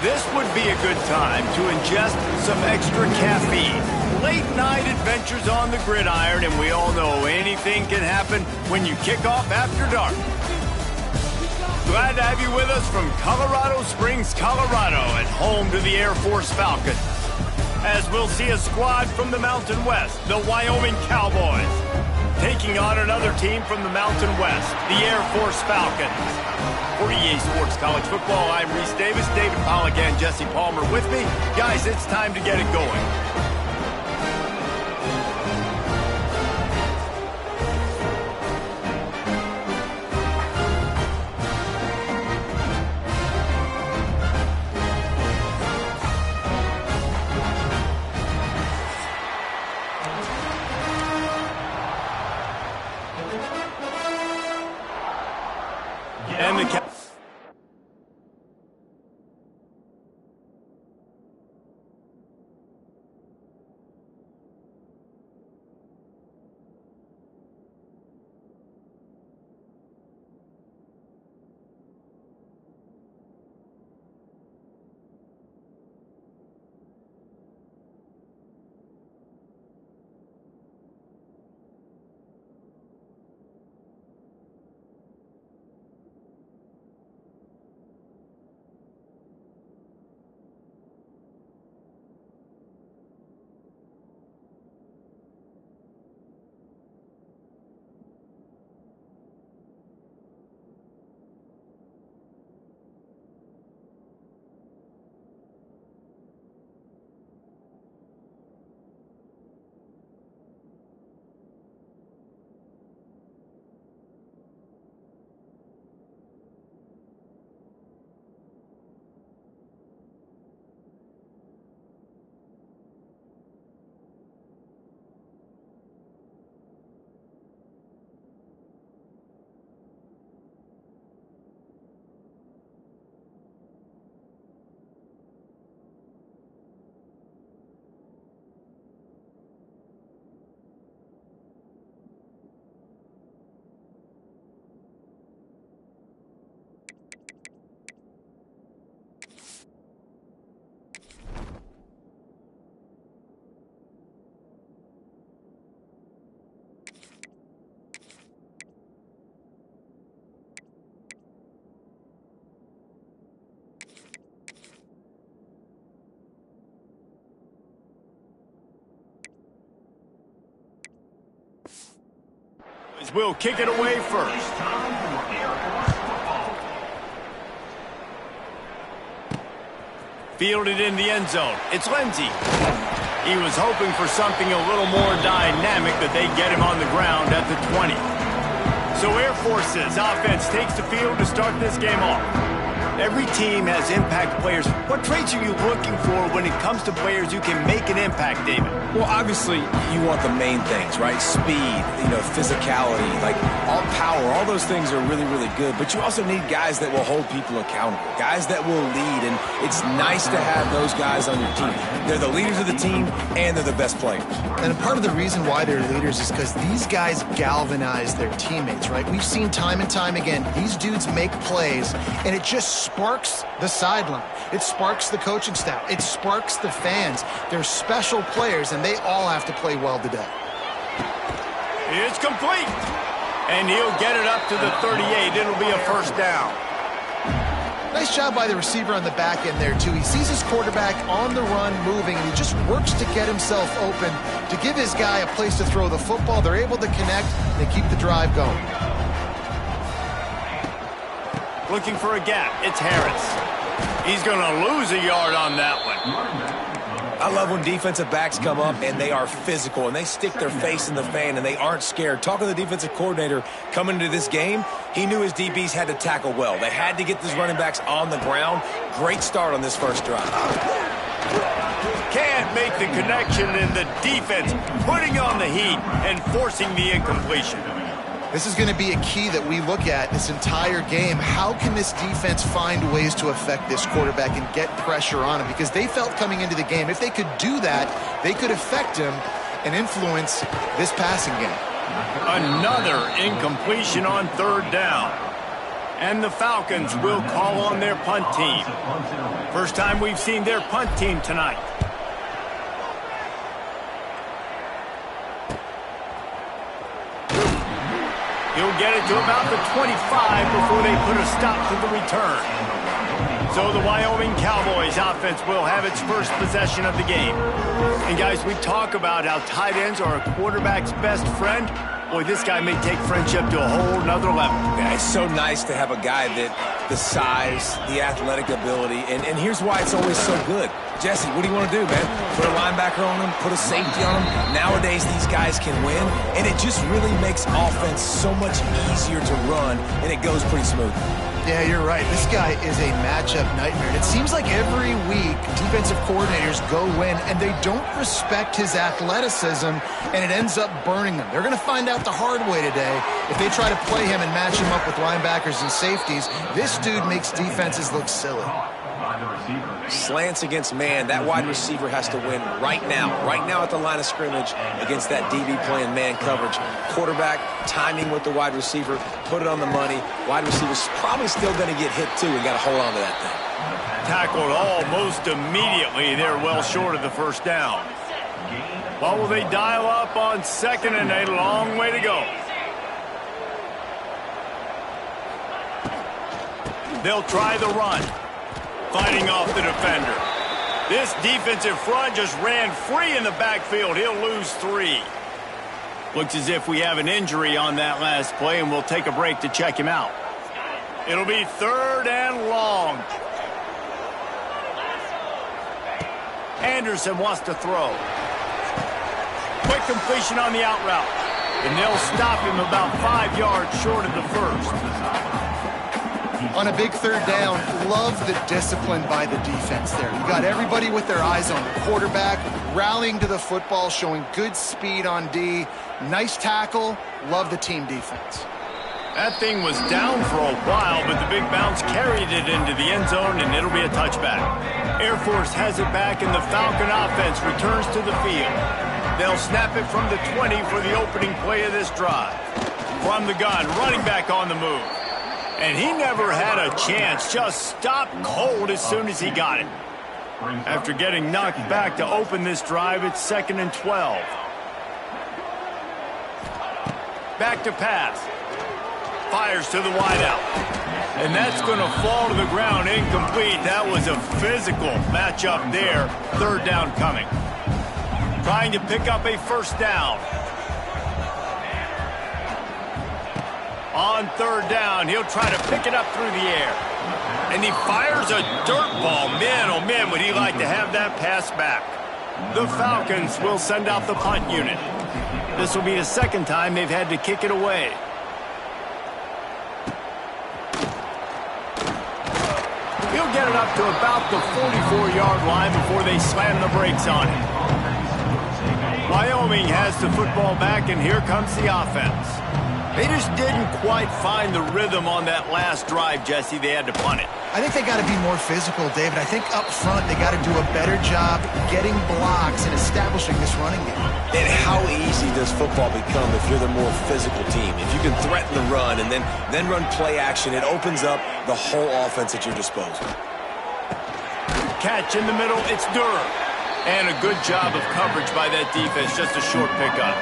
This would be a good time to ingest some extra caffeine. Late night adventures on the gridiron, and we all know anything can happen when you kick off after dark. Glad to have you with us from Colorado Springs, Colorado, and home to the Air Force Falcons. As we'll see a squad from the Mountain West, the Wyoming Cowboys, taking on another team from the Mountain West, the Air Force Falcons. For EA Sports College Football, I'm Reese Davis, David Pollack, and Jesse Palmer with me. Guys, it's time to get it going. And the will kick it away first. Fielded in the end zone. It's Lindsey. He was hoping for something a little more dynamic, that they get him on the ground at the 20. So Air Force's offense takes the field to start this game off. Every team has impact players. What traits are you looking for when it comes to players who can make an impact, David? Well, obviously, you want the main things, right? Speed, physicality, like all power, all those things are really, really good. But you also need guys that will hold people accountable, guys that will lead. And it's nice to have those guys on your team. They're the leaders of the team, and they're the best players. And part of the reason why they're leaders is because these guys galvanize their teammates, right? We've seen time and time again, these dudes make plays, and it just sparks the sideline. It sparks the coaching staff. It sparks the fans. They're special players, and they all have to play well today. It's complete. And he'll get it up to the 38. It'll be a first down. Nice job by the receiver on the back end there, too. He sees his quarterback on the run moving, and he just works to get himself open to give his guy a place to throw the football. They're able to connect. They keep the drive going. Looking for a gap. It's Harris. He's going to lose a yard on that one. I love when defensive backs come up and they are physical and they stick their face in the fan and they aren't scared. Talking to the defensive coordinator coming into this game, he knew his DBs had to tackle well. They had to get these running backs on the ground. Great start on this first drive. Can't make the connection, and the defense putting on the heat and forcing the incompletion. This is going to be a key that we look at this entire game. How can this defense find ways to affect this quarterback and get pressure on him? Because they felt coming into the game, if they could do that, they could affect him and influence this passing game. Another incompletion on third down. And the Falcons will call on their punt team. First time we've seen their punt team tonight. He'll get it to about the 25 before they put a stop to the return. So the Wyoming Cowboys offense will have its first possession of the game. And guys, we talk about how tight ends are a quarterback's best friend. Boy, this guy may take friendship to a whole nother level. Yeah, it's so nice to have a guy that the size, the athletic ability, and here's why it's always so good. Jesse, what do you want to do, man? Put a linebacker on him, put a safety on him. Nowadays, these guys can win, and it just really makes offense so much easier to run, and it goes pretty smooth. Yeah, you're right. This guy is a matchup nightmare. And it seems like every week defensive coordinators go in and they don't respect his athleticism, and it ends up burning them. They're going to find out the hard way today. If they try to play him and match him up with linebackers and safeties, this dude makes defenses look silly. Slants against man, that wide receiver has to win right now at the line of scrimmage against that DB playing man coverage. Quarterback, timing with the wide receiver, put it on the money. Wide receiver's probably still going to get hit too. We got to hold on to that thing. Tackled almost immediately. They're well short of the first down. What will they dial up on second and a long way to go? They'll try the run. Fighting off the defender. This defensive front just ran free in the backfield. He'll lose 3. Looks as if we have an injury on that last play, and we'll take a break to check him out. It'll be 3rd and long. Anderson wants to throw. Quick completion on the out route. And they'll stop him about 5 yards short of the first. On a big 3rd down, love the discipline by the defense there. You got everybody with their eyes on the quarterback, rallying to the football, showing good speed on D. Nice tackle. Love the team defense. That thing was down for a while, but the big bounce carried it into the end zone, and it'll be a touchback. Air Force has it back, and the Falcon offense returns to the field. They'll snap it from the 20 for the opening play of this drive. From the gun, running back on the move. And he never had a chance, just stopped cold as soon as he got it. After getting knocked back to open this drive, it's 2nd and 12. Back to pass. Fires to the wideout. And that's going to fall to the ground incomplete. That was a physical matchup there. 3rd down coming. Trying to pick up a first down. On 3rd down, he'll try to pick it up through the air. And he fires a dirt ball. Man, oh man, would he like to have that pass back. The Falcons will send out the punt unit. This will be the 2nd time they've had to kick it away. He'll get it up to about the 44-yard line before they slam the brakes on him. Wyoming has the football back, and here comes the offense. They just didn't quite find the rhythm on that last drive, Jesse. They had to punt it. I think they got to be more physical, David. I think up front they got to do a better job getting blocks and establishing this running game. And how easy does football become if you're the more physical team? If you can threaten the run and then run play action, it opens up the whole offense at your disposal. Catch in the middle, it's Durham. And a good job of coverage by that defense, just a short pickup.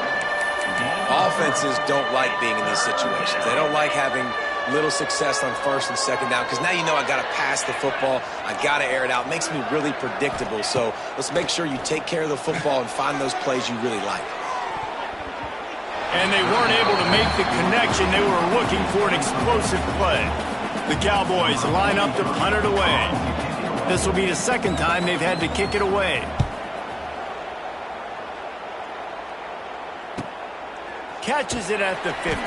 Offenses don't like being in these situations. They don't like having little success on 1st and 2nd down because now you know I got to pass the football. I got to air it out. It makes me really predictable. So let's make sure you take care of the football and find those plays you really like. And they weren't able to make the connection. They were looking for an explosive play. The Cowboys line up to punt it away. This will be the 2nd time they've had to kick it away. Catches it at the 15.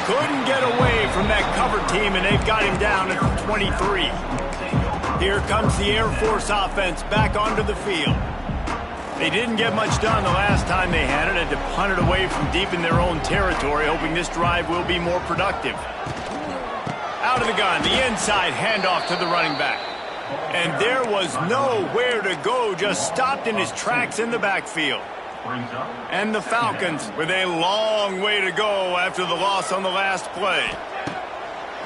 Couldn't get away from that cover team, and they've got him down at the 23. Here comes the Air Force offense back onto the field. They didn't get much done the last time they had it. Had to punt it away from deep in their own territory, hoping this drive will be more productive. Out of the gun, the inside handoff to the running back. And there was nowhere to go, just stopped in his tracks in the backfield. And the Falcons with a long way to go after the loss on the last play.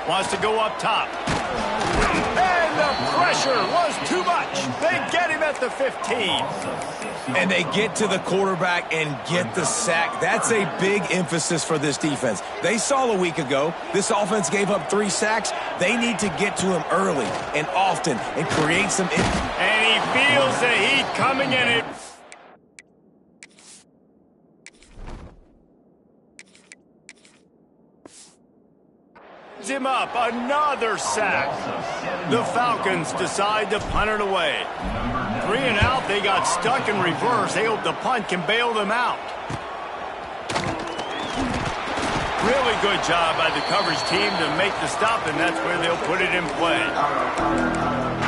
Wants to go up top. And the pressure was too much. They get him at the 15. And they get to the quarterback and get the sack. That's a big emphasis for this defense. They saw a week ago, this offense gave up 3 sacks. They need to get to him early and often and create some... And he feels the heat coming in it. Him up, another sack. The Falcons decide to punt it away. 3 and out, they got stuck in reverse. They hope the punt can bail them out. Really good job by the coverage team to make the stop, and that's where they'll put it in play.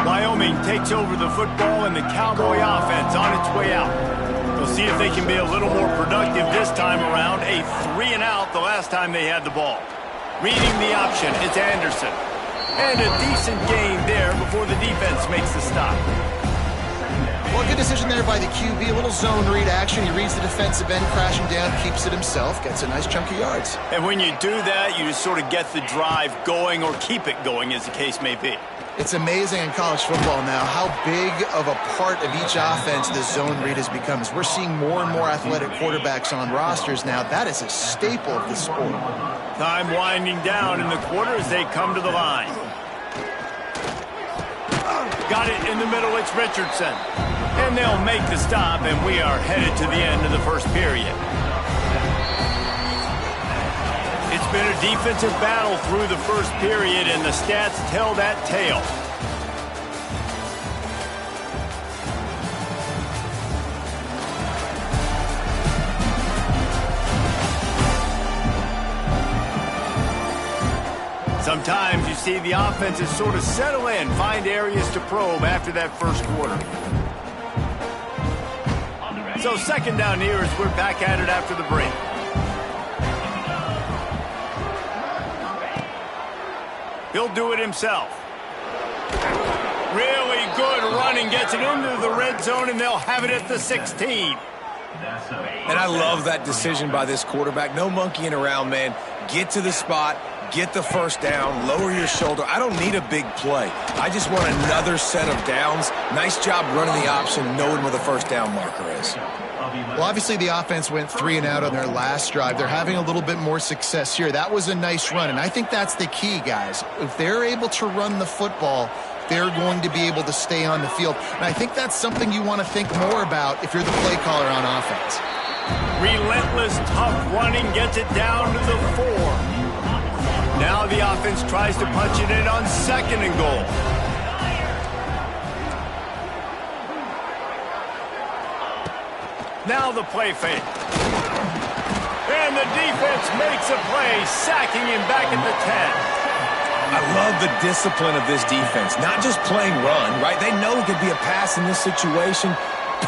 Wyoming takes over the football, and the Cowboy offense on its way out. They'll see if they can be a little more productive this time around. A 3 and out the last time they had the ball. Reading the option, it's Anderson. And a decent gain there before the defense makes the stop. Well, good decision there by the QB. A little zone read action. He reads the defensive end, crashing down, keeps it himself, gets a nice chunk of yards. And when you do that, you just sort of get the drive going or keep it going, as the case may be. It's amazing in college football now how big of a part of each offense the zone read has become. As we're seeing more and more athletic quarterbacks on rosters now, that is a staple of the sport. Time winding down in the quarter as they come to the line. Got it in the middle, it's Richardson. And they'll make the stop, and we are headed to the end of the first period. It's been a defensive battle through the first period, and the stats tell that tale. Sometimes you see the offenses sort of settle in, find areas to probe after that first quarter. So second down here as we're back at it after the break. He'll do it himself. Really good running, gets it into the red zone, and they'll have it at the 16. And I love that decision by this quarterback. No monkeying around, man. Get to the spot, get the first down, lower your shoulder. I don't need a big play. I just want another set of downs. Nice job running the option, knowing where the first down marker is. Well, obviously the offense went 3 and out on their last drive. They're having a little bit more success here. That was a nice run, and I think that's the key, guys. If they're able to run the football, they're going to be able to stay on the field. And I think that's something you want to think more about if you're the play caller on offense. Relentless, tough running gets it down to the 4. Now the offense tries to punch it in on 2nd and goal. Now the play fake. And the defense makes a play, sacking him back at the 10. I love the discipline of this defense. Not just playing run, right? They know it could be a pass in this situation.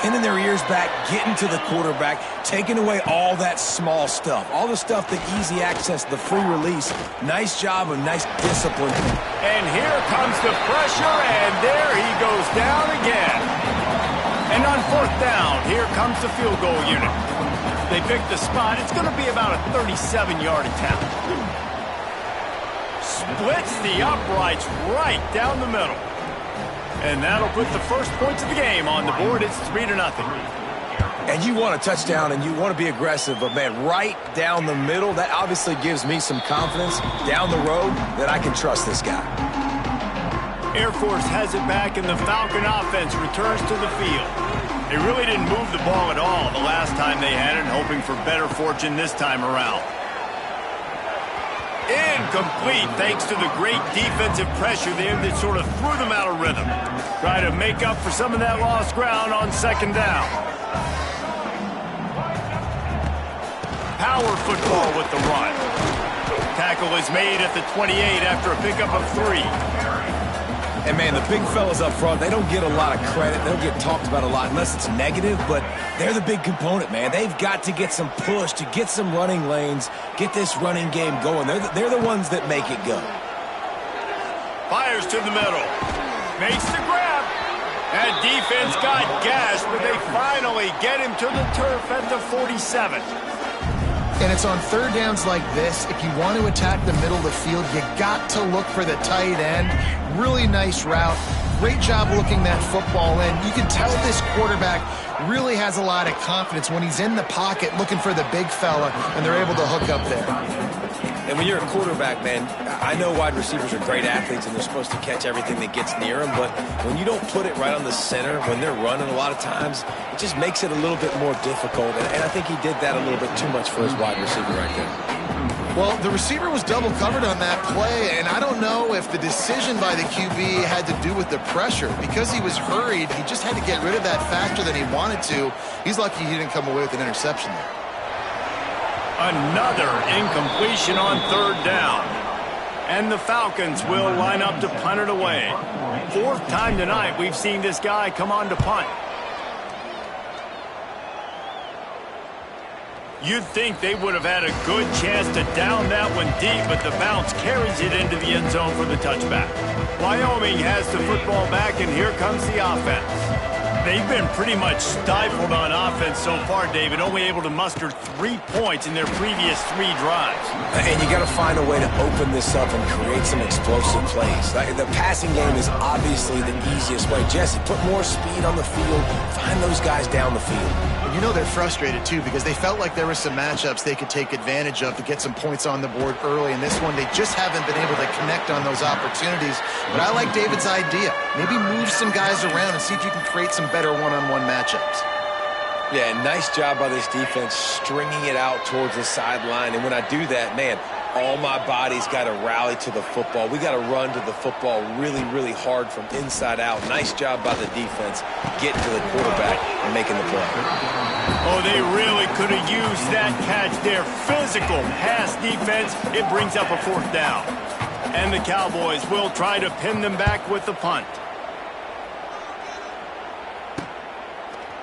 Pinning their ears back, getting to the quarterback, taking away all that small stuff. All the stuff, the easy access, the free release. Nice job and nice discipline. And here comes the pressure, and there he goes down again. And on 4th down, here comes the field goal unit. They pick the spot. It's going to be about a 37-yard attempt. Splits the uprights right down the middle. And that'll put the first points of the game on the board. It's 3-0. And you want a touchdown and you want to be aggressive, but man, right down the middle, that obviously gives me some confidence down the road that I can trust this guy. Air Force has it back, and the Falcon offense returns to the field. They really didn't move the ball at all the last time they had it, hoping for better fortune this time around. Incomplete, thanks to the great defensive pressure there that sort of threw them out of rhythm. Try to make up for some of that lost ground on 2nd down. Power football with the run. Tackle is made at the 28 after a pickup of 3. And, man, the big fellas up front, they don't get a lot of credit. They don't get talked about a lot unless it's negative, but they're the big component, man. They've got to get some push, to get some running lanes, get this running game going. They're the ones that make it go. Fires to the middle. Makes the grab. That defense got gashed, but they finally get him to the turf at the 47. And it's on third downs like this, if you want to attack the middle of the field, you got to look for the tight end. Really nice route. Great job looking that football in. You can tell this quarterback really has a lot of confidence when he's in the pocket looking for the big fella, and they're able to hook up there. And when you're a quarterback, man, I know wide receivers are great athletes and they're supposed to catch everything that gets near them, but when you don't put it right on the center, when they're running a lot of times, it just makes it a little bit more difficult. And I think he did that a little bit too much for his wide receiver right there. Well, the receiver was double covered on that play, and I don't know if the decision by the QB had to do with the pressure. Because he was hurried, he just had to get rid of that faster than he wanted to. He's lucky he didn't come away with an interception there. Another incompletion on third down. And the Falcons will line up to punt it away. Fourth time tonight we've seen this guy come on to punt. You'd think they would have had a good chance to down that one deep, but the bounce carries it into the end zone for the touchback. Wyoming has the football back, and here comes the offense. They've been pretty much stifled on offense so far, David, only able to muster 3 points in their previous 3 drives. And you got to find a way to open this up and create some explosive plays. The passing game is obviously the easiest way. Jesse, put more speed on the field, find those guys down the field. You know they're frustrated, too, because they felt like there were some matchups they could take advantage of to get some points on the board early. In this one, they just haven't been able to connect on those opportunities. But I like David's idea. Maybe move some guys around and see if you can create some better one-on-one matchups. Yeah, nice job by this defense stringing it out towards the sideline. And when I do that, man, all my body's got to rally to the football. We got to run to the football really, really hard from inside out. Nice job by the defense getting to the quarterback and making the play. Oh, they really could have used that catch there. Physical pass defense. It brings up a fourth down. And the Cowboys will try to pin them back with the punt.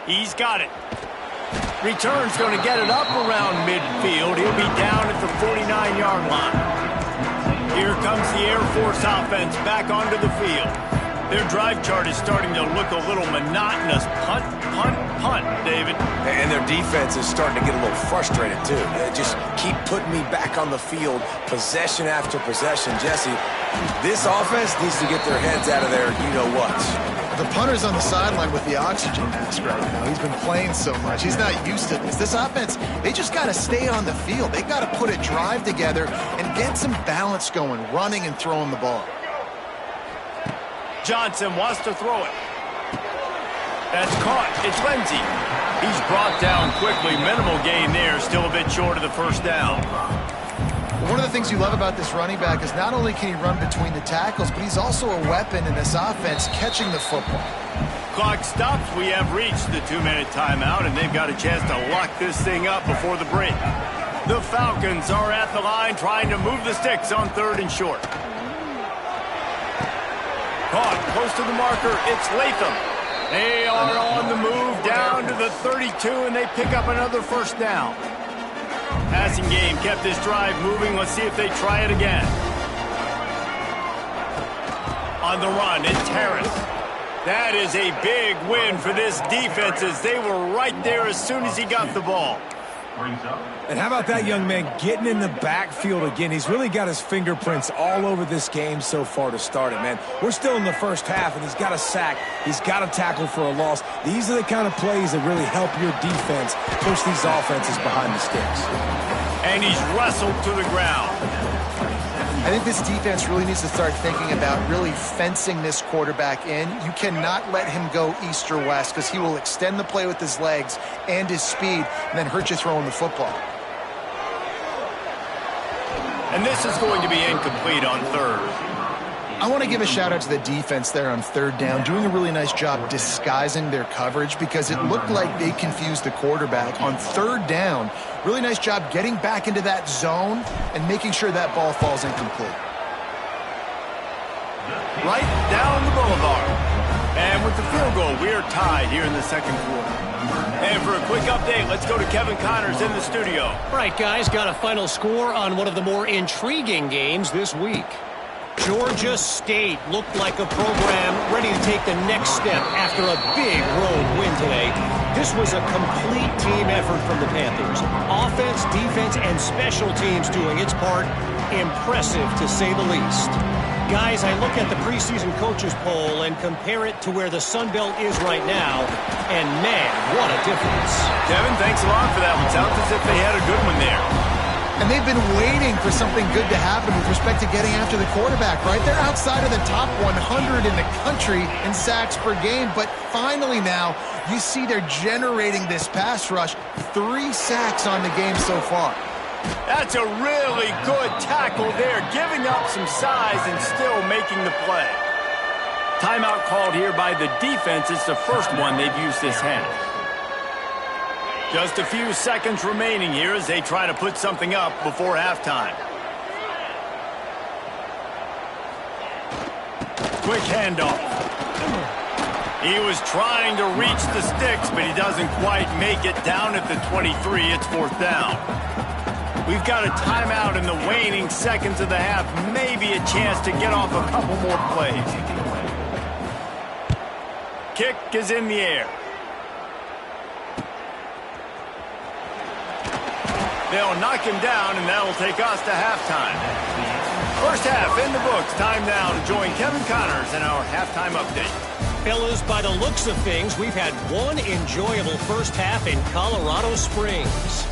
He's got it. Return's going to get it up around midfield. He'll be down at the 49-yard line. Here comes the Air Force offense back onto the field. Their drive chart is starting to look a little monotonous. Punt, punt, punt, David. And their defense is starting to get a little frustrated, too. They just keep putting me back on the field, possession after possession. Jesse, this offense needs to get their heads out of there, you-know-what. The punter's on the sideline with the oxygen mask right now. He's been playing so much. He's not used to this. This offense, they just got to stay on the field. They got to put a drive together and get some balance going, running and throwing the ball. Johnson wants to throw it. That's caught. It's Lindsey. He's brought down quickly. Minimal gain there. Still a bit short of the first down. One of the things you love about this running back is not only can he run between the tackles, but he's also a weapon in this offense catching the football. Clock stops. We have reached the 2-minute timeout, and they've got a chance to lock this thing up before the break. The Falcons are at the line trying to move the sticks on third and short. Caught close to the marker. It's Latham. They are on the move down to the 32, and they pick up another first down. Passing game kept this drive moving. Let's see if they try it again. On the run, it's Harris. That is a big win for this defense as they were right there as soon as he got the ball. And how about that young man getting in the backfield again? He's really got his fingerprints all over this game so far to start it, man. We're still in the first half, and he's got a sack. He's got a tackle for a loss. These are the kind of plays that really help your defense push these offenses behind the sticks. And he's wrestled to the ground. I think this defense really needs to start thinking about really fencing this quarterback in. You cannot let him go east or west because he will extend the play with his legs and his speed and then hurt you throwing the football. And this is going to be incomplete on third. I want to give a shout out to the defense there on third down, doing a really nice job disguising their coverage because it looked like they confused the quarterback on third down. Really nice job getting back into that zone and making sure that ball falls incomplete. Right down the boulevard. And with the field goal, we are tied here in the second quarter. And for a quick update, let's go to Kevin Connors in the studio. All right, guys, got a final score on one of the more intriguing games this week. Georgia State looked like a program ready to take the next step after a big road win today. This was a complete team effort from the Panthers. Offense, defense, and special teams doing its part. Impressive, to say the least. Guys, I look at the preseason coaches poll and compare it to where the Sun Belt is right now, and man, what a difference. Kevin, thanks a lot for that one. Sounds as if they had a good one there. And they've been waiting for something good to happen with respect to getting after the quarterback, right? They're outside of the top 100 in the country in sacks per game, but finally now you see they're generating this pass rush. 3 sacks on the game so far. That's a really good tackle there, giving up some size and still making the play. Timeout called here by the defense. It's the first one they've used this half. Just a few seconds remaining here as they try to put something up before halftime. Quick handoff. He was trying to reach the sticks, but he doesn't quite make it down at the 23. It's 4th down. We've got a timeout in the waning seconds of the half. Maybe a chance to get off a couple more plays. Kick is in the air. They'll knock him down, and that'll take us to halftime. First half in the books. Time now to join Kevin Connors in our halftime update. Fellas, by the looks of things, we've had one enjoyable first half in Colorado Springs.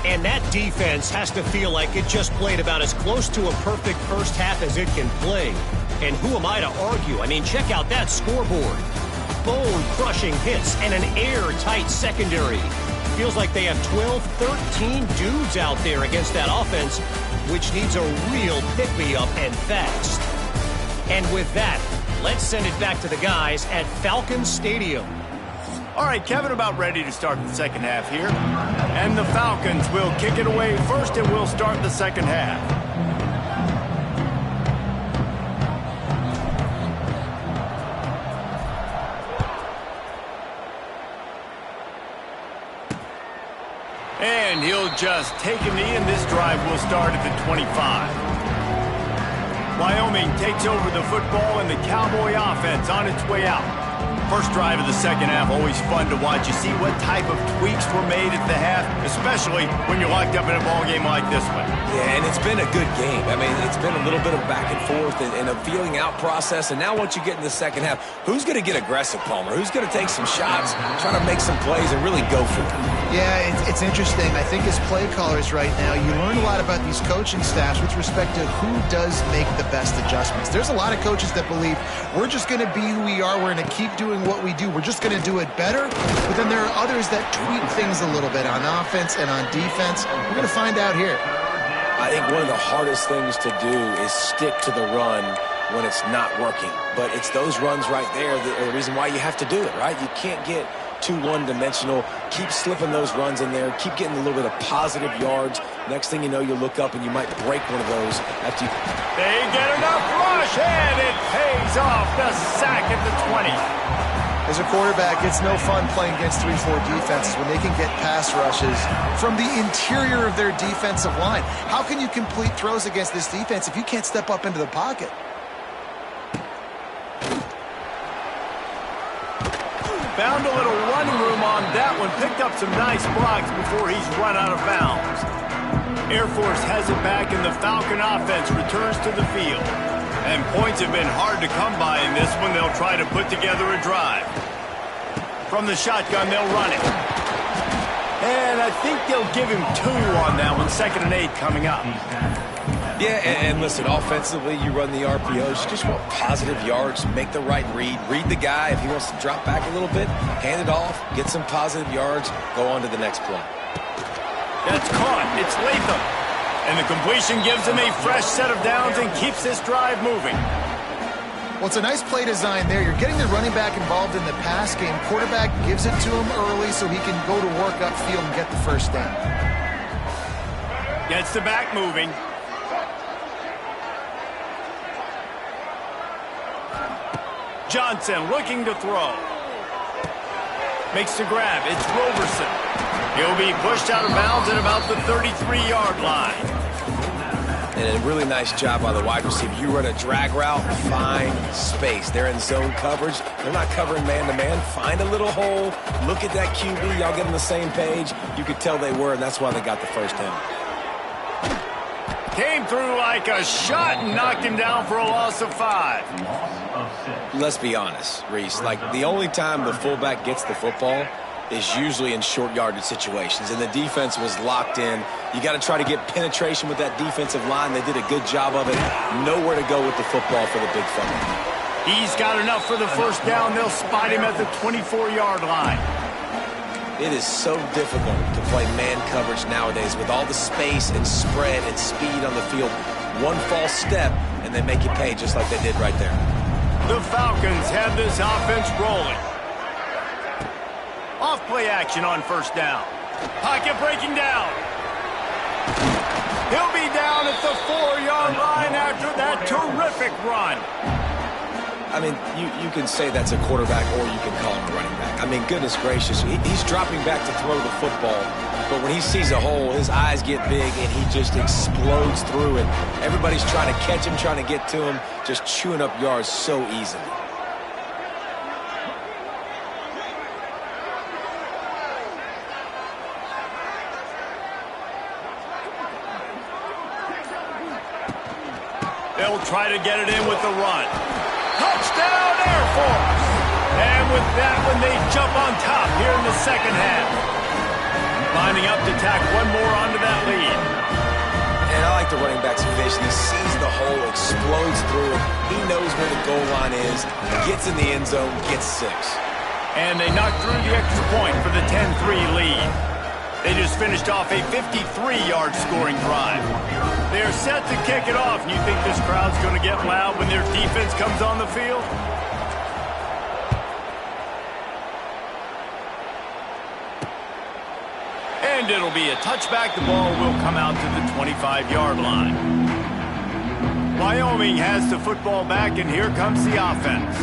And that defense has to feel like it just played about as close to a perfect first half as it can play. And who am I to argue? I mean, check out that scoreboard. Bone-crushing hits and an airtight secondary. Feels like they have 12, 13 dudes out there against that offense, which needs a real pick-me-up and fast. And with that, let's send it back to the guys at Falcon Stadium. All right, Kevin, about ready to start the second half here. And the Falcons will kick it away first, and we'll start the second half. And he'll just take a knee, and this drive will start at the 25. Wyoming takes over the football, and the Cowboy offense on its way out. First drive of the second half, always fun to watch. You see what type of tweaks were made at the half, especially when you're locked up in a ball game like this one. Yeah, and it's been a good game. I mean, it's been a little bit of back and forth and a feeling out process. And now once you get in the second half, who's going to get aggressive, Palmer? Who's going to take some shots, try to make some plays, and really go for it? Yeah, it's interesting. I think as play callers right now, you learn a lot about these coaching staffs with respect to who does make the best adjustments. There's a lot of coaches that believe we're just going to be who we are. We're going to keep doing what we do. We're just going to do it better. But then there are others that tweak things a little bit on offense and on defense. We're going to find out here. I think one of the hardest things to do is stick to the run when it's not working. But it's those runs right there that are the reason why you have to do it, right? You can't get too one-dimensional. Keep slipping those runs in there. Keep getting a little bit of positive yards. Next thing you know, you look up and you might break one of those after you... They get enough rush, and it pays off. The sack at the 20. As a quarterback, it's no fun playing against 3-4 defenses when they can get pass rushes from the interior of their defensive line. How can you complete throws against this defense if you can't step up into the pocket? Found a little running room on that one. Picked up some nice blocks before he's run out of bounds. Air Force has it back, and the Falcon offense returns to the field. And points have been hard to come by in this one. They'll try to put together a drive. From the shotgun, they'll run it. And I think they'll give him 2 on that one. 2nd and 8 coming up. Yeah, and listen, offensively, you run the RPOs. You just want positive yards, make the right read. Read the guy. If he wants to drop back a little bit, hand it off, get some positive yards, go on to the next play. That's caught. It's Latham. And the completion gives him a fresh set of downs and keeps this drive moving. Well, it's a nice play design there. You're getting the running back involved in the pass game. Quarterback gives it to him early so he can go to work upfield and get the first down. Gets the back moving. Johnson looking to throw. Makes the grab. It's Roberson. He'll be pushed out of bounds at about the 33-yard line. And a really nice job by the wide receiver. You run a drag route, find space. They're in zone coverage. They're not covering man-to-man. Find a little hole. Look at that QB. Y'all get on the same page. You could tell they were, and that's why they got the first down. Came through like a shot and knocked him down for a loss of 5. Let's be honest, Reese. Like, the only time the fullback gets the football is usually in short yardage situations, and the defense was locked in. You got to try to get penetration with that defensive line. They did a good job of it. Nowhere to go with the football for the big fella. He's got enough for the first down. They'll spot him at the 24-yard line. It is so difficult to play man coverage nowadays with all the space and spread and speed on the field. One false step, and they make you pay just like they did right there. The Falcons have this offense rolling. Off play action on first down. Pocket breaking down. He'll be down at the 4-yard line after that terrific run. I mean, you can say that's a quarterback or you can call him a running back. I mean, goodness gracious, he's dropping back to throw the football. But when he sees a hole, his eyes get big and he just explodes through it. Everybody's trying to catch him, trying to get to him, just chewing up yards so easily. They'll try to get it in with the run. Touchdown, Air Force! And with that one, they jump on top here in the second half. Lining up to tack one more onto that lead. And I like the running back's vision. He sees the hole, explodes through it. He knows where the goal line is, gets in the end zone, gets 6. And they knock through the extra point for the 10-3 lead. They just finished off a 53-yard scoring drive. They're set to kick it off. You think this crowd's going to get loud when their defense comes on the field? And it'll be a touchback. The ball will come out to the 25-yard line. Wyoming has the football back, and here comes the offense.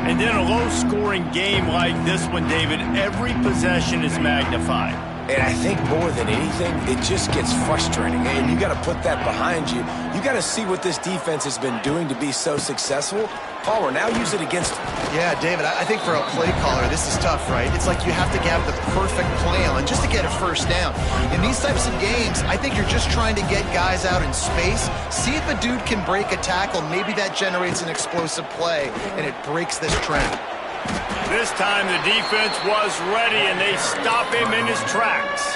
And in a low-scoring game like this one, David, every possession is magnified. And I think more than anything, it just gets frustrating. And you got to put that behind you. You got to see what this defense has been doing to be so successful. Palmer, now use it against them. Yeah, David, I think for a play caller, this is tough, right? It's like you have to have the perfect plan just to get a first down. In these types of games, I think you're just trying to get guys out in space, see if a dude can break a tackle. Maybe that generates an explosive play, and it breaks this trend. This time the defense was ready, and they stop him in his tracks.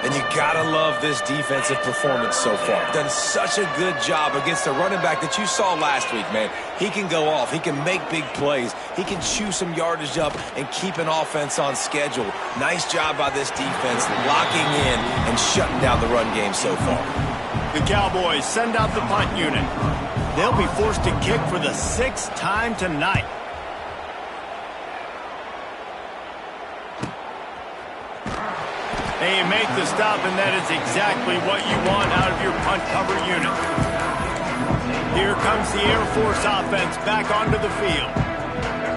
And you gotta love this defensive performance so far. Done such a good job against the running back that you saw last week, man. He can go off. He can make big plays. He can chew some yardage up and keep an offense on schedule. Nice job by this defense locking in and shutting down the run game so far. The Cowboys send out the punt unit. They'll be forced to kick for the 6th time tonight. They make the stop, and that is exactly what you want out of your punt cover unit. Here comes the Air Force offense back onto the field.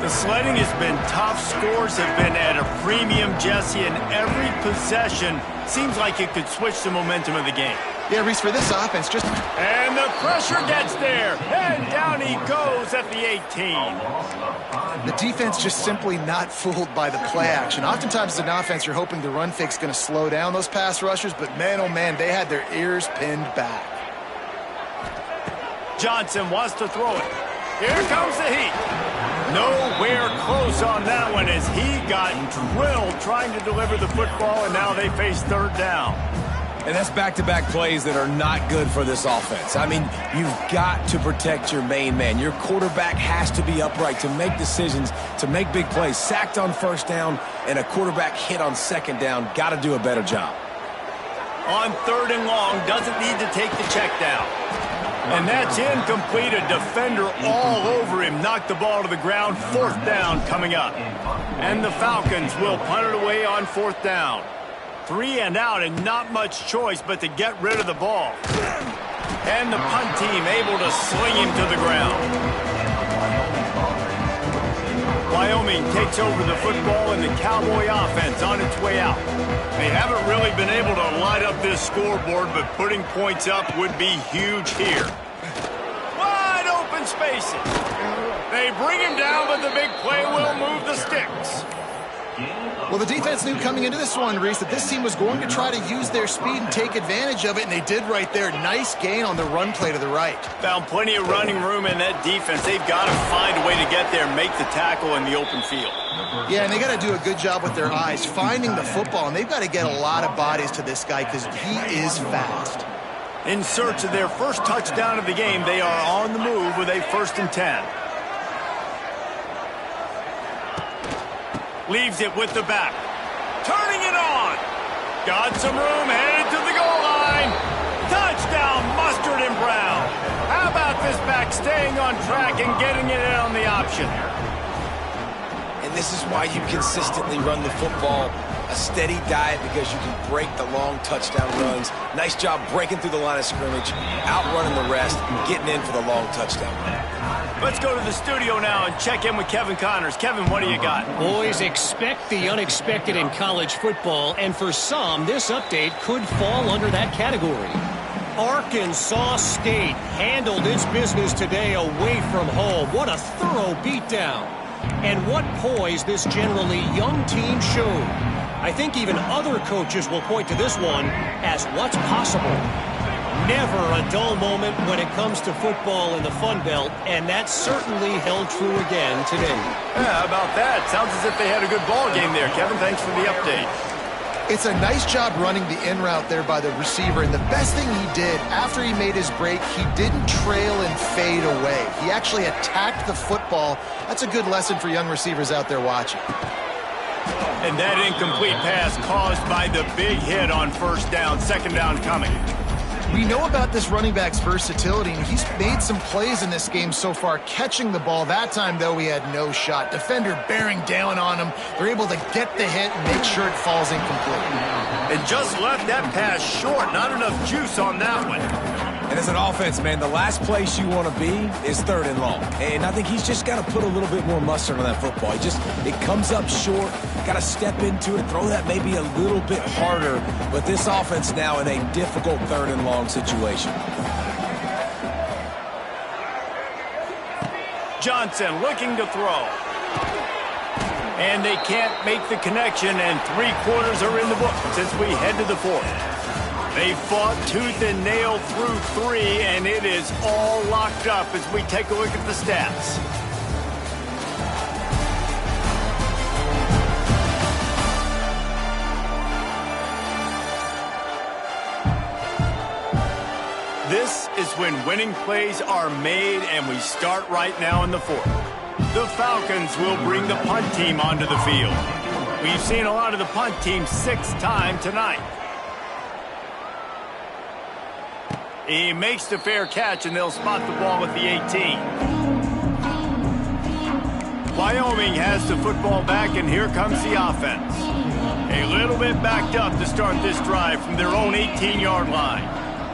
The sledding has been tough. Scores have been at a premium, Jesse, and every possession seems like it could switch the momentum of the game. Yeah, Reese, for this offense, just... And the pressure gets there, and down he goes at the 18. The defense just simply not fooled by the play action. Oftentimes as an offense, you're hoping the run fake's going to slow down those pass rushers, but man, oh man, they had their ears pinned back. Johnson wants to throw it. Here comes the heat. Nowhere close on that one as he got drilled trying to deliver the football, and now they face 3rd down. And that's back-to-back plays that are not good for this offense. I mean, you've got to protect your main man. Your quarterback has to be upright to make decisions, to make big plays. Sacked on first down and a quarterback hit on second down. Got to do a better job. On 3rd and long, doesn't need to take the check down. And that's incomplete. A defender all over him. Knocked the ball to the ground. 4th down coming up. And the Falcons will punt it away on 4th down. 3 and out, and not much choice but to get rid of the ball. And the punt team able to sling him to the ground. Wyoming Wyoming takes over the football and the Cowboy offense on its way out. They haven't really been able to light up this scoreboard, but putting points up would be huge here. Wide open spaces. They bring him down, but the big play will move the sticks. Well, the defense knew coming into this one, Reese, that this team was going to try to use their speed and take advantage of it, and they did right there. Nice gain on the run play to the right. Found plenty of running room in that defense. They've got to find a way to get there and make the tackle in the open field. Yeah, and they got to do a good job with their eyes, finding the football, and they've got to get a lot of bodies to this guy because he is fast. In search of their first touchdown of the game, they are on the move with a 1st and 10. Leaves it with the back. Turning it on. Got some room, headed to the goal line. Touchdown, Mustard and Brown. How about this back staying on track and getting it in on the option? And this is why you consistently run the football. A steady diet because you can break the long touchdown runs. Nice job breaking through the line of scrimmage, outrunning the rest, and getting in for the long touchdown run. Let's go to the studio now and check in with Kevin Connors. Kevin, what do you got? Boys, expect the unexpected in college football, and for some, this update could fall under that category. Arkansas State handled its business today away from home. What a thorough beatdown. And what poise this generally young team showed. I think even other coaches will point to this one as what's possible. Never a dull moment when it comes to football in the Fun Belt, and that certainly held true again today. Yeah, how about that? Sounds as if they had a good ball game there. Kevin, thanks for the update. It's a nice job running the in route there by the receiver, and the best thing he did after he made his break, he didn't trail and fade away. He actually attacked the football. That's a good lesson for young receivers out there watching. And that incomplete pass caused by the big hit on 1st down, 2nd down coming. We know about this running back's versatility, and he's made some plays in this game so far, catching the ball. That time, though, he had no shot. Defender bearing down on him. They're able to get the hit and make sure it falls incomplete. And just left that pass short. Not enough juice on that one. And as an offense, man, the last place you want to be is 3rd and long. And I think he's just got to put a little bit more mustard on that football. It comes up short, got to step into it, throw that maybe a little bit harder. But this offense now in a difficult 3rd and long situation. Johnson looking to throw. And they can't make the connection, and 3 quarters are in the book since we head to the 4th. They fought tooth and nail through 3, and it is all locked up as we take a look at the stats. This is when winning plays are made, and we start right now in the 4th. The Falcons will bring the punt team onto the field. We've seen a lot of the punt team 6 times tonight. He makes the fair catch, and they'll spot the ball at the 18. Wyoming has the football back, and here comes the offense. A little bit backed up to start this drive from their own 18-yard line.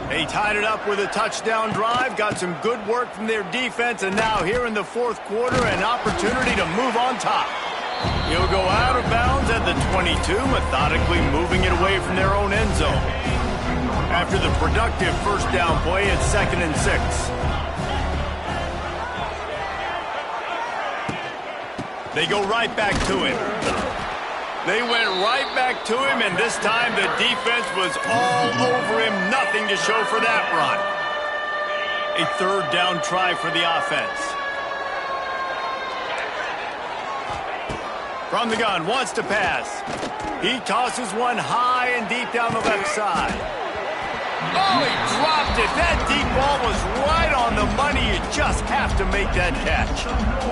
They tied it up with a touchdown drive, got some good work from their defense, and now here in the 4th quarter, an opportunity to move on top. He'll go out of bounds at the 22, methodically moving it away from their own end zone. After the productive 1st down play, it's 2nd and 6. They go right back to him. They went right back to him, and this time the defense was all over him. Nothing to show for that run. A 3rd down try for the offense. From the gun, wants to pass. He tosses one high and deep down the left side. Oh, he dropped it. That deep ball was right on the money. You just have to make that catch.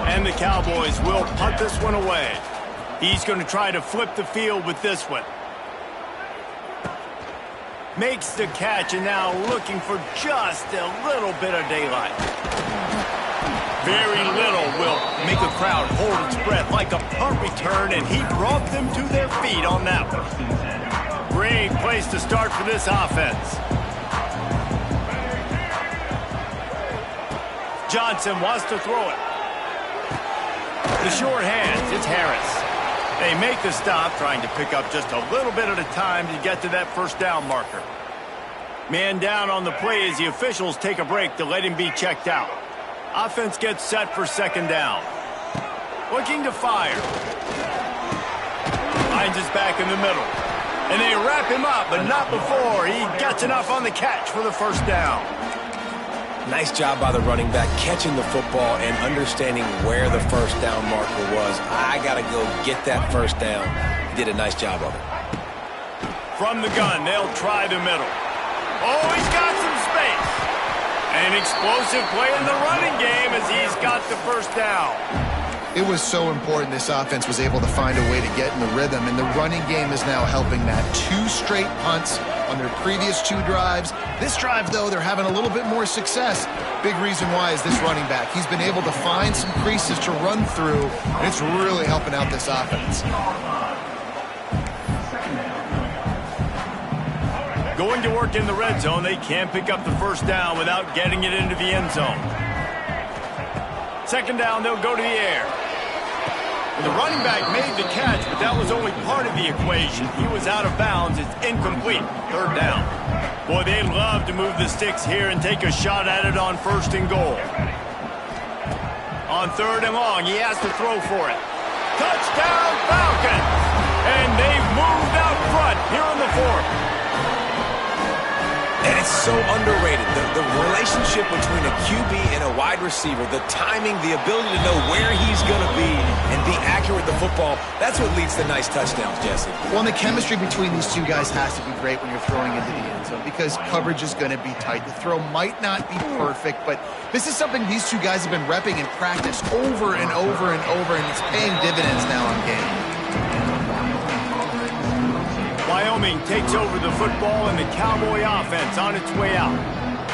And the Cowboys will punt this one away. He's going to try to flip the field with this one. Makes the catch, and now looking for just a little bit of daylight. Very little will make a crowd hold its breath like a punt return, and he brought them to their feet on that one. Great place to start for this offense. Johnson wants to throw it. The short hands, it's Harris. They make the stop, trying to pick up just a little bit at a time to get to that first down marker. Man down on the play as the officials take a break to let him be checked out. Offense gets set for second down. Looking to fire. Finds his back in the middle. And they wrap him up, but not before he gets enough on the catch for the first down. Nice job by the running back catching the football and understanding where the first down marker was. I got to go get that first down. He did a nice job of it. From the gun, they'll try the middle. Oh, he's got some space. An explosive play in the running game as he's got the first down. It was so important this offense was able to find a way to get in the rhythm, and the running game is now helping that. 2 straight punts on their previous 2 drives. This drive, though, they're having a little bit more success. Big reason why is this running back. He's been able to find some creases to run through, and it's really helping out this offense. Going to work in the red zone, they can't pick up the first down without getting it into the end zone. Second down, they'll go to the air. The running back made the catch, but that was only part of the equation. He was out of bounds. It's incomplete. Third down. Boy, they'd love to move the sticks here and take a shot at it on first and goal. On third and long, he has to throw for it. Touchdown, Falcons! And they've moved out front here in the fourth. And it's so underrated. The relationship between a QB and a wide receiver, the timing, the ability to know where he's going to be and be accurate with the football, that's what leads to nice touchdowns, Jesse. Well, and the chemistry between these 2 guys has to be great when you're throwing into the end zone because coverage is going to be tight. The throw might not be perfect, but this is something these 2 guys have been repping in practice over and over and over, and it's paying dividends now in game. Wyoming takes over the football and the Cowboy offense on its way out.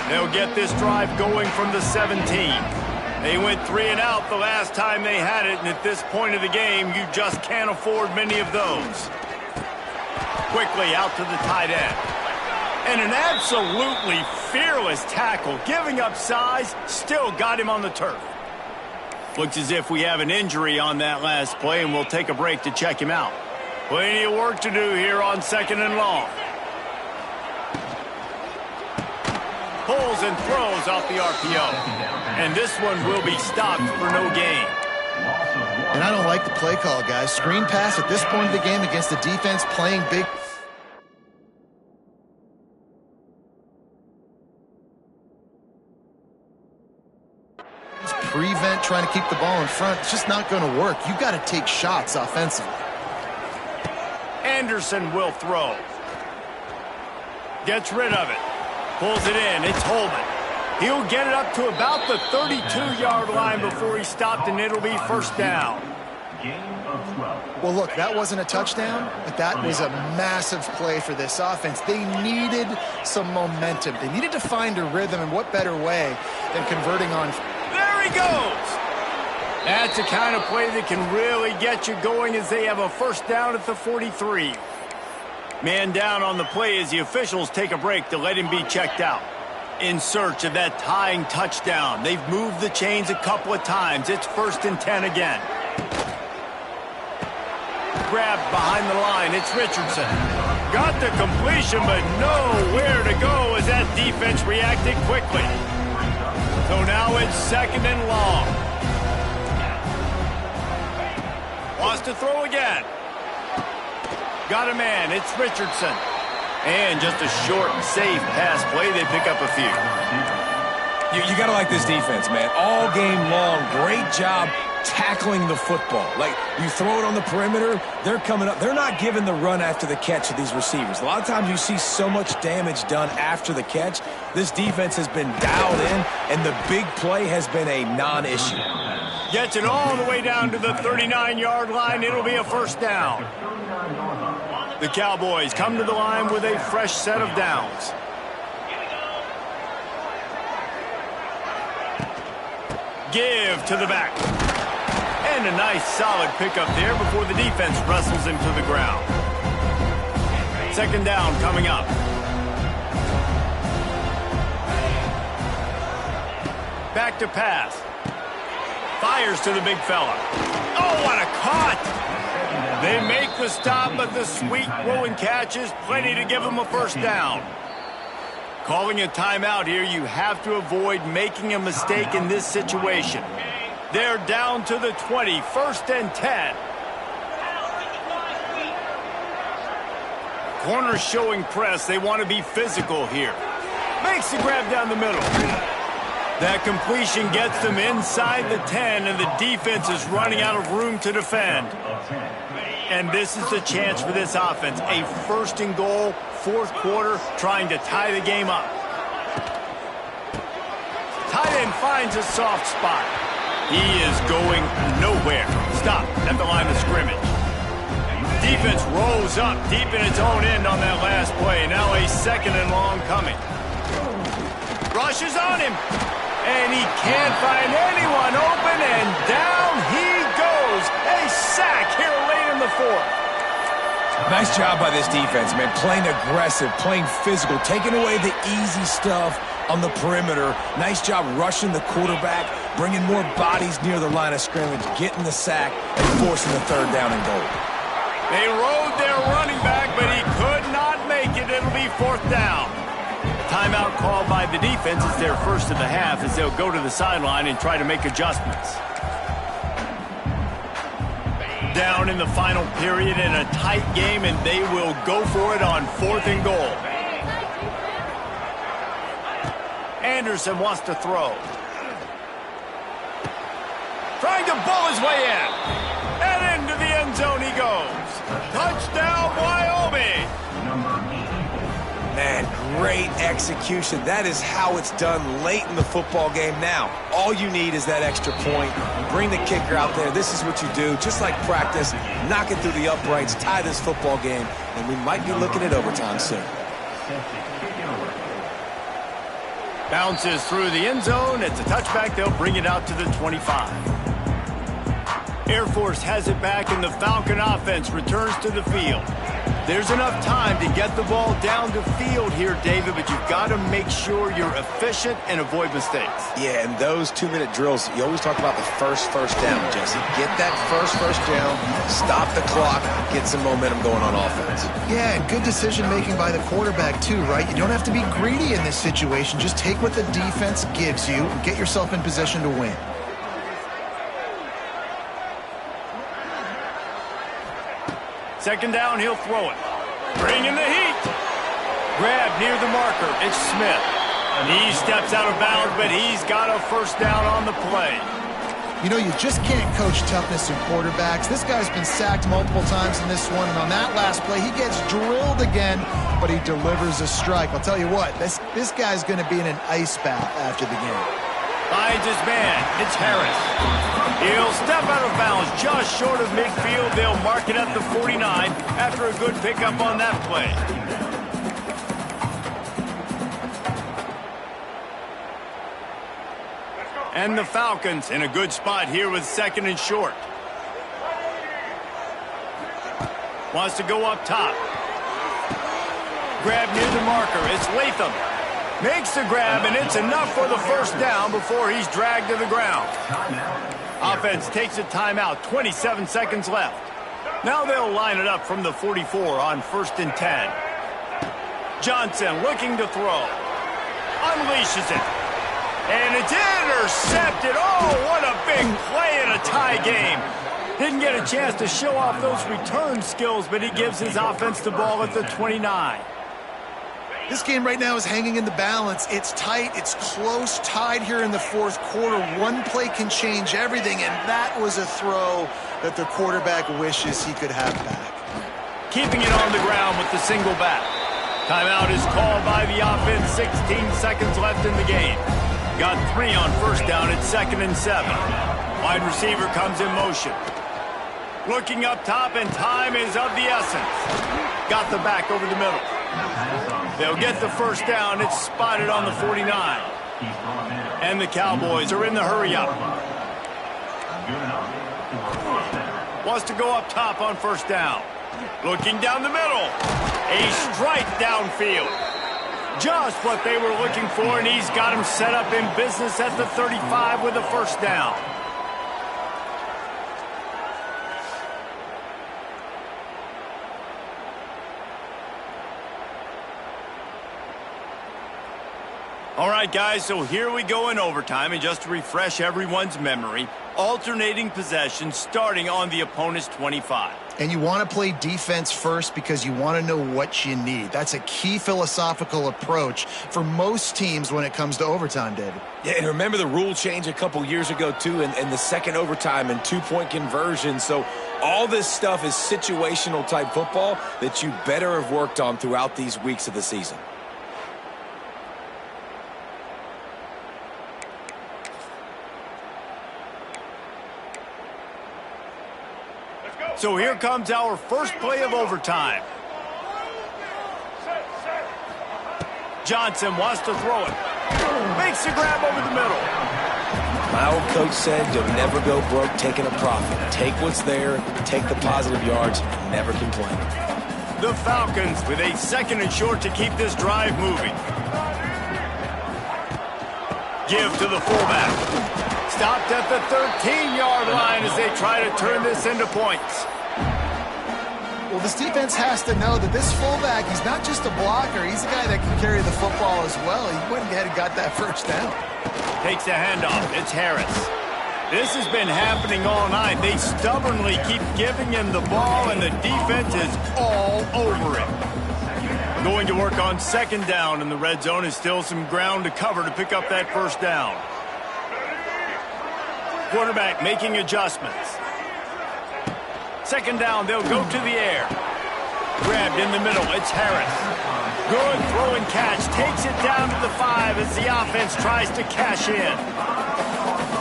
They'll get this drive going from the 17. They went 3 and out the last time they had it, and at this point of the game, you just can't afford many of those. Quickly out to the tight end. And an absolutely fearless tackle, giving up size, still got him on the turf. Looks as if we have an injury on that last play, and we'll take a break to check him out. Plenty of work to do here on second and long. Pulls and throws off the RPO. And this one will be stopped for no gain. And I don't like the play call, guys. Screen pass at this point of the game against the defense playing big. Prevent trying to keep the ball in front. It's just not going to work. You've got to take shots offensively. Anderson will throw. Gets rid of it. Pulls it in. It's Holman. He'll get it up to about the 32-yard line before he's stopped, and it'll be first down. Well, look, that wasn't a touchdown, but that was a massive play for this offense. They needed some momentum. They needed to find a rhythm, and what better way than converting on. There he goes. That's the kind of play that can really get you going as they have a first down at the 43. Man down on the play as the officials take a break to let him be checked out. In search of that tying touchdown. They've moved the chains a couple of times. It's 1st and 10 again. Grabbed behind the line. It's Richardson. Got the completion, but nowhere to go as that defense reacted quickly. So now it's second and long. Wants to throw again. Got a man. It's Richardson. And just a short, safe pass play. They pick up a few. You got to like this defense, man. All game long, great job tackling the football. Like, you throw it on the perimeter, they're coming up. They're not giving the run after the catch to these receivers. A lot of times you see so much damage done after the catch. This defense has been dialed in, and the big play has been a non-issue. Gets it all the way down to the 39-yard line. It'll be a first down. The Cowboys come to the line with a fresh set of downs. Give to the back. And a nice solid pickup there before the defense wrestles him to the ground. Second down coming up. Back to pass. fires to the big fella. Oh, what a caught! They make the stop, but the sweet throw and catch is plenty to give them a first down. Calling a timeout here, you have to avoid making a mistake in this situation. They're down to the 20, 1st and 10. Corner showing press. They want to be physical here. Makes the grab down the middle. That completion gets them inside the 10, and the defense is running out of room to defend. And this is the chance for this offense. A 1st and goal, 4th quarter, trying to tie the game up. Tight end finds a soft spot. He is going nowhere. Stop at the line of scrimmage. Defense rolls up deep in its own end on that last play. Now a 2nd and long coming. Rushes on him. And he can't find anyone open, and down he goes. A sack here late in the 4th. Nice job by this defense, man. Playing aggressive, playing physical, taking away the easy stuff on the perimeter. Nice job rushing the quarterback, bringing more bodies near the line of scrimmage, getting the sack, and forcing the 3rd down and goal. They rode their running back, but he could not make it. It'll be 4th down. Timeout called by the defense. It's their first of the half as they'll go to the sideline and try to make adjustments. Down in the final period in a tight game, and they will go for it on 4th and goal. Anderson wants to throw. Trying to bull his way in. And into the end zone he goes. Touchdown, Wyoming! Man, great execution. That is how it's done late in the football game now. All you need is that extra point. You bring the kicker out there. This is what you do. Just like practice, knock it through the uprights, tie this football game, and we might be looking at overtime soon. Bounces through the end zone. It's a touchback. They'll bring it out to the 25. Air Force has it back, and the Falcon offense returns to the field. There's enough time to get the ball down the field here, David, but you've got to make sure you're efficient and avoid mistakes. Yeah, and those 2-minute drills, you always talk about the first down, Jesse. Get that first down, stop the clock, get some momentum going on offense. Yeah, and good decision-making by the quarterback, too, right? You don't have to be greedy in this situation. Just take what the defense gives you and get yourself in position to win. Second down, he'll throw it. Bring in the heat. Grab near the marker. It's Smith. And he steps out of bounds, but he's got a first down on the play. You know, you just can't coach toughness in quarterbacks. This guy's been sacked multiple times in this one, and on that last play, he gets drilled again, but he delivers a strike. I'll tell you what, this guy's going to be in an ice bath after the game. Finds his man. It's Harris. He'll step out of bounds just short of midfield. They'll mark it at the 49 after a good pickup on that play. And the Falcons in a good spot here with 2nd and short. Wants to go up top. Grab near the marker. It's Latham. Makes the grab, and it's enough for the first down before he's dragged to the ground. Offense takes a timeout, 27 seconds left. Now they'll line it up from the 44 on 1st and 10. Johnson looking to throw. Unleashes it. And it's intercepted. Oh, what a big play in a tie game. Didn't get a chance to show off those return skills, but he gives his offense the ball at the 29. This game right now is hanging in the balance. It's tight, it's close, tied here in the 4th quarter. One play can change everything, and that was a throw that the quarterback wishes he could have back. Keeping it on the ground with the single back. Timeout is called by the offense. 16 seconds left in the game. Got 3 on first down at 2nd and 7. Wide receiver comes in motion. Looking up top, and time is of the essence. Got the back over the middle. They'll get the first down. It's spotted on the 49. And the Cowboys are in the hurry-up. Wants to go up top on first down. Looking down the middle. A strike downfield. Just what they were looking for, and he's got him set up in business at the 35 with a first down. All right, guys, so here we go in overtime, and just to refresh everyone's memory, alternating possession starting on the opponent's 25. And you want to play defense first because you want to know what you need. That's a key philosophical approach for most teams when it comes to overtime, David. Yeah, and remember the rule change a couple years ago, too, and the second overtime and two-point conversion. So all this stuff is situational type football that you better have worked on throughout these weeks of the season. So here comes our first play of overtime. Johnson wants to throw it. Makes the grab over the middle. My old coach said you'll never go broke taking a profit. Take what's there, take the positive yards, never complain. The Falcons with a 2nd and short to keep this drive moving. Give to the fullback. Stopped at the 13-yard line as they try to turn this into points. Well, this defense has to know that this fullback, he's not just a blocker. He's a guy that can carry the football as well. He went ahead and got that first down. Takes the handoff. It's Harris. This has been happening all night. They stubbornly keep giving him the ball, and the defense is all over it. Going to work on 2nd down, and the red zone is still some ground to cover to pick up that first down. Quarterback making adjustments. 2nd down, they'll go to the air. Grabbed in the middle, it's Harris. Good throw and catch, takes it down to the 5 as the offense tries to cash in.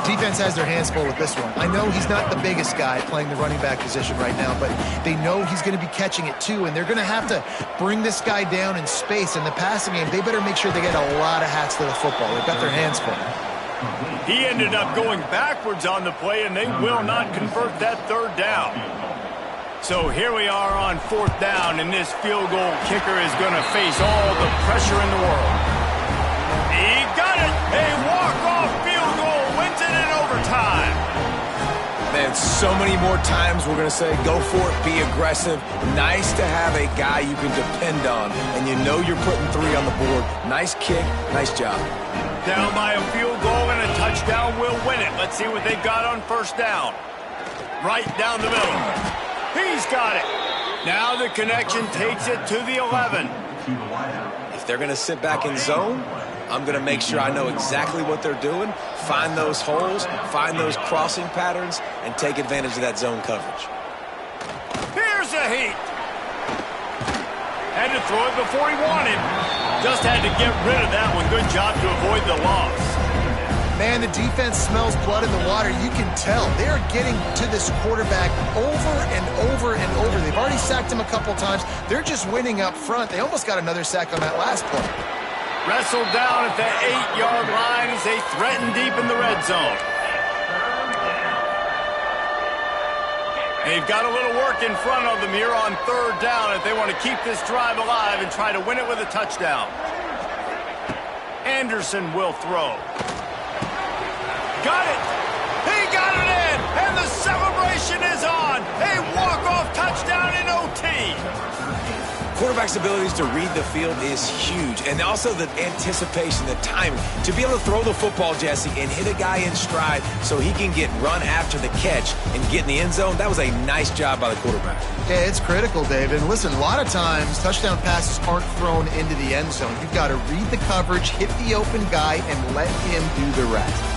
Defense has their hands full with this one. I know he's not the biggest guy playing the running back position right now, but they know he's going to be catching it too, and they're going to have to bring this guy down in space. In the passing game, they better make sure they get a lot of hats to the football. They've got their hands full. He ended up going backwards on the play, and they will not convert that 3rd down. So here we are on 4th down, and this field goal kicker is going to face all the pressure in the world. He got it! A walk-off field goal wins it in overtime. Man, so many more times we're going to say, go for it, be aggressive. Nice to have a guy you can depend on, and you know you're putting 3 on the board. Nice kick, nice job. Down by a field goal and a touchdown will win it. Let's see what they've got on 1st down. Right down the middle. He's got it. Now the connection takes it to the 11. If they're going to sit back in zone, I'm going to make sure I know exactly what they're doing, find those holes, find those crossing patterns, and take advantage of that zone coverage. Here's a heat. Had to throw it before he wanted. Just had to get rid of that one. Good job to avoid the loss. Man, the defense smells blood in the water. You can tell. They're getting to this quarterback over and over and over. They've already sacked him a couple times. They're just winning up front. They almost got another sack on that last play. Wrestled down at the 8-yard line as they threaten deep in the red zone. They've got a little work in front of them here on 3rd down if they want to keep this drive alive and try to win it with a touchdown. Anderson will throw. Got it! He got it in! And the celebration is on! A walk-off touchdown in OT! Quarterback's abilities to read the field is huge, and also the anticipation, the timing. To be able to throw the football, Jesse, and hit a guy in stride so he can get run after the catch and get in the end zone, that was a nice job by the quarterback. Yeah, it's critical, David. And listen, a lot of times touchdown passes aren't thrown into the end zone. You've got to read the coverage, hit the open guy, and let him do the rest.